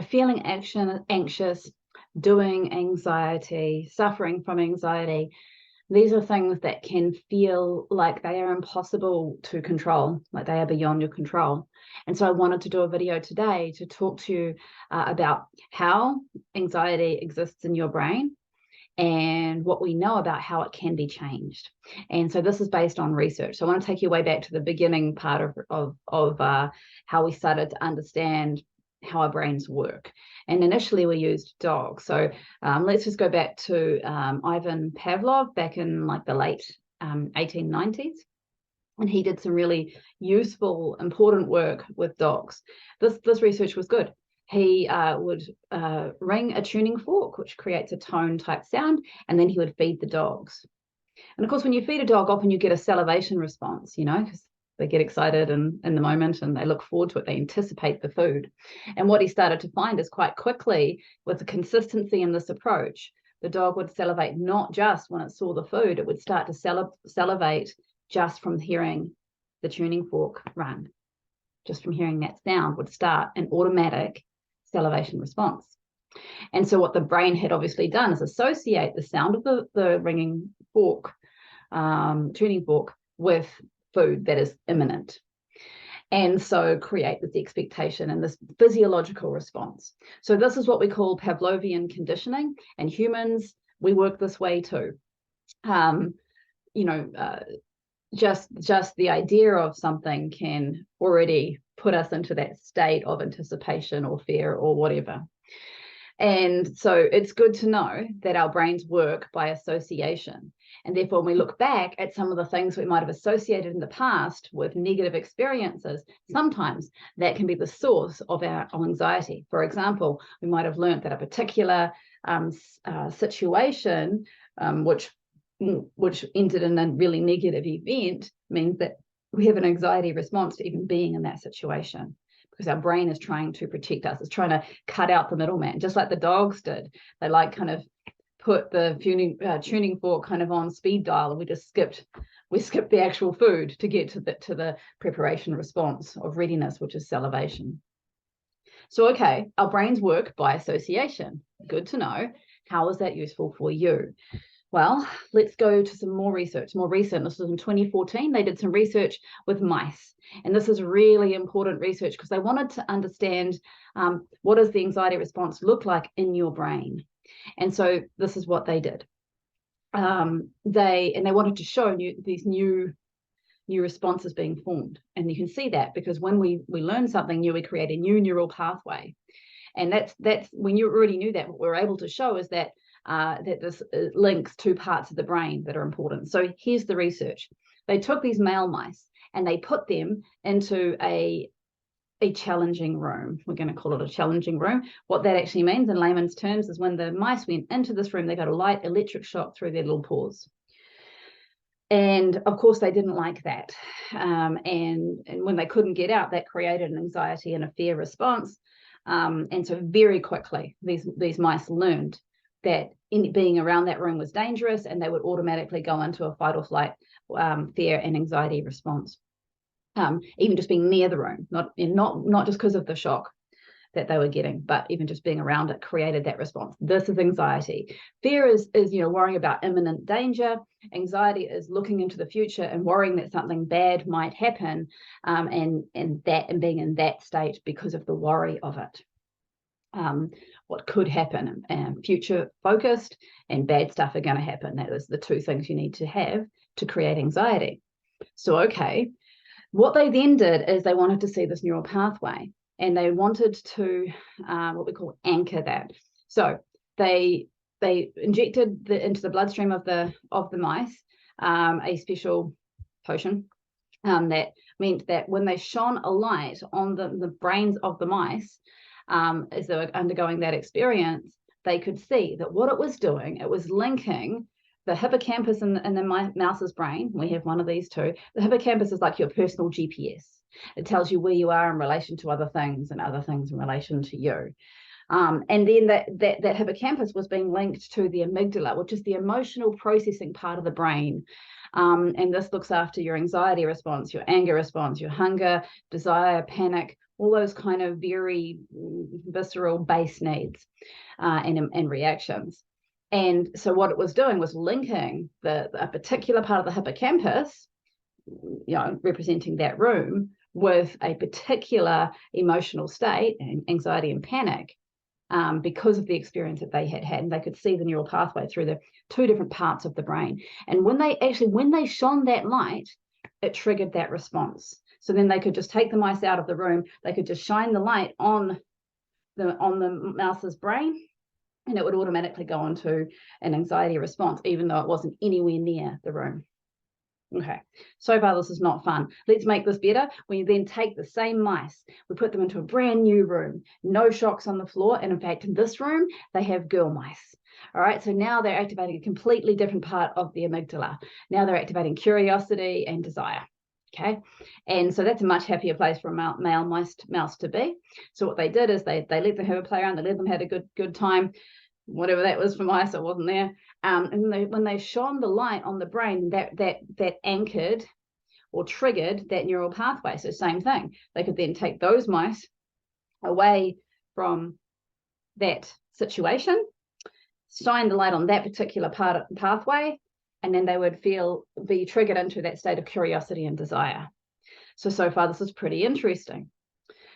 feeling anxious, doing anxiety, suffering from anxiety. These are things that can feel like they are impossible to control, like they are beyond your control. And so I wanted to do a video today to talk to you about how anxiety exists in your brain and what we know about how it can be changed. And so this is based on research. So I want to take you way back to the beginning part of how we started to understand how our brains work. And initially we used dogs. So let's just go back to Ivan Pavlov back in like the late 1890s. And he did some really useful, important work with dogs. This research was good. He would ring a tuning fork, which creates a tone type sound, and then he would feed the dogs. And of course, when you feed a dog, often you get a salivation response, because they get excited in the moment and they look forward to it. They anticipate the food. And what he started to find is quite quickly, with the consistency in this approach, the dog would salivate not just when it saw the food, it would start to salivate just from hearing the tuning fork run. Just from hearing that sound would start an automatic salivation response. And so what the brain had obviously done is associate the sound of the ringing fork, tuning fork, with food that is imminent. And so create this expectation and this physiological response. So this is what we call Pavlovian conditioning. And humans, we work this way too. Just the idea of something can already put us into that state of anticipation or fear or whatever. And so it's good to know that our brains work by association. And therefore, when we look back at some of the things we might have associated in the past with negative experiences, sometimes that can be the source of our anxiety. For example, we might have learned that a particular situation, which ended in a really negative event, means that we have an anxiety response to even being in that situation, because our brain is trying to protect us. It's trying to cut out the middleman, just like the dogs did. They kind of put the tuning fork kind of on speed dial, and we skipped the actual food to get to the preparation response of readiness, which is salivation. So, okay, our brains work by association. Good to know. How is that useful for you? Well, let's go to some more research, more recent. This was in 2014. They did some research with mice. And this is really important research because they wanted to understand what does the anxiety response look like in your brain. And so this is what they did. They wanted to show these new responses being formed. And you can see that because when we learn something new, we create a new neural pathway. And that's when you already knew that, what we're able to show is that this links two parts of the brain that are important. So here's the research. They took these male mice and they put them into a challenging room. We're going to call it a challenging room. What that actually means in layman's terms is when the mice went into this room, they got a light electric shock through their little paws. And of course, they didn't like that. And when they couldn't get out, that created an anxiety and a fear response. And so very quickly, these mice learned that being around that room was dangerous, and they would automatically go into a fight or flight, fear and anxiety response. Even just being near the room, not just because of the shock that they were getting, but even just being around it created that response. This is anxiety. Fear is worrying about imminent danger. Anxiety is looking into the future and worrying that something bad might happen, and being in that state because of the worry of it. What could happen, future focused, and bad stuff are going to happen. That is the two things you need to have to create anxiety. So, okay, what they then did is they wanted to see this neural pathway, and they wanted to what we call anchor that. So they injected into the bloodstream of the mice a special potion that meant that when they shone a light on the brains of the mice, as they were undergoing that experience, they could see that what it was doing, it was linking the hippocampus in the mouse's brain. We have one of these too. The hippocampus is like your personal GPS. It tells you where you are in relation to other things and other things in relation to you. And then that hippocampus was being linked to the amygdala, which is the emotional processing part of the brain. And this looks after your anxiety response, your anger response, your hunger, desire, panic, all those kind of very visceral base needs and reactions. And so what it was doing was linking a particular part of the hippocampus, representing that room, with a particular emotional state, anxiety and panic, because of the experience that they had had. And they could see the neural pathway through the two different parts of the brain. And when they shone that light, it triggered that response. So then they could just take the mice out of the room. They could just shine the light on the mouse's brain, and it would automatically go into an anxiety response, even though it wasn't anywhere near the room. Okay, so far this is not fun. Let's make this better. We then take the same mice, we put them into a brand new room, no shocks on the floor, and in fact in this room they have girl mice. All right, so now they're activating a completely different part of the amygdala. Now they're activating curiosity and desire. Okay, and so that's a much happier place for a male mouse to be. So what they did is they let them have a play around, they let them have a good time, whatever that was for mice, it wasn't there. And when they shone the light on the brain, that anchored or triggered that neural pathway. So same thing, they could then take those mice away from that situation, shine the light on that particular pathway, and then they would be triggered into that state of curiosity and desire. So far this is pretty interesting.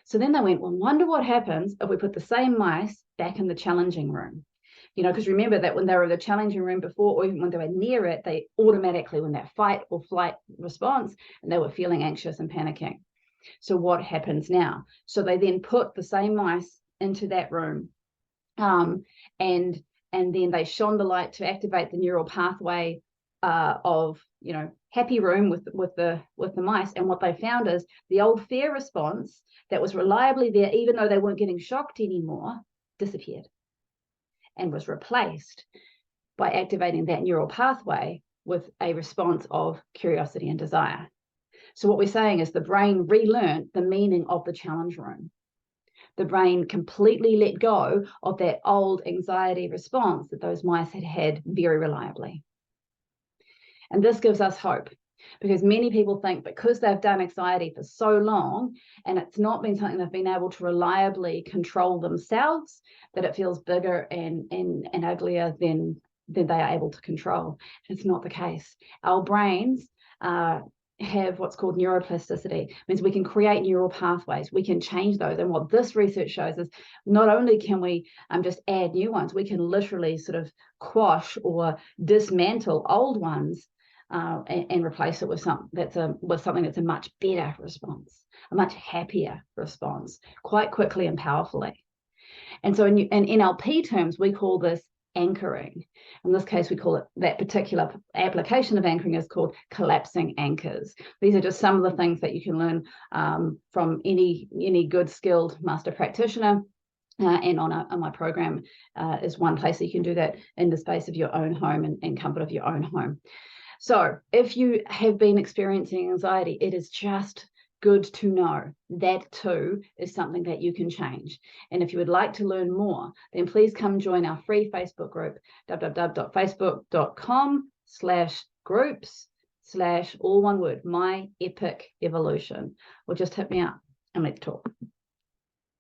So then they went, well, wonder what happens if we put the same mice back in the challenging room. Because remember that when they were in the challenging room before, or even when they were near it, they automatically went that fight or flight response, and they were feeling anxious and panicking. So what happens now? So they then put the same mice into that room, and then they shone the light to activate the neural pathway of happy room with the mice. And what they found is the old fear response that was reliably there, even though they weren't getting shocked anymore, disappeared and was replaced by activating that neural pathway with a response of curiosity and desire. So what we're saying is the brain relearned the meaning of the challenge room. The brain completely let go of that old anxiety response that those mice had had very reliably. And this gives us hope, because many people think because they've done anxiety for so long and it's not been something they've been able to reliably control themselves, that it feels bigger and uglier than they are able to control. It's not the case. Our brains have what's called neuroplasticity. It means we can create neural pathways, we can change those. And what this research shows is not only can we just add new ones, we can literally sort of quash or dismantle old ones and replace it with something that's a much better response, a much happier response, quite quickly and powerfully. And so in NLP terms, we call this anchoring. In this case, we call it, that particular application of anchoring is called collapsing anchors. These are just some of the things that you can learn from any good skilled master practitioner. And on my program is one place that you can do that in the space of your own home and comfort of your own home. So if you have been experiencing anxiety, it is just good to know that too is something that you can change. And if you would like to learn more, then please come join our free Facebook group, www.facebook.com/groups/ all one word, My Epic Evolution, or just hit me up and let's talk.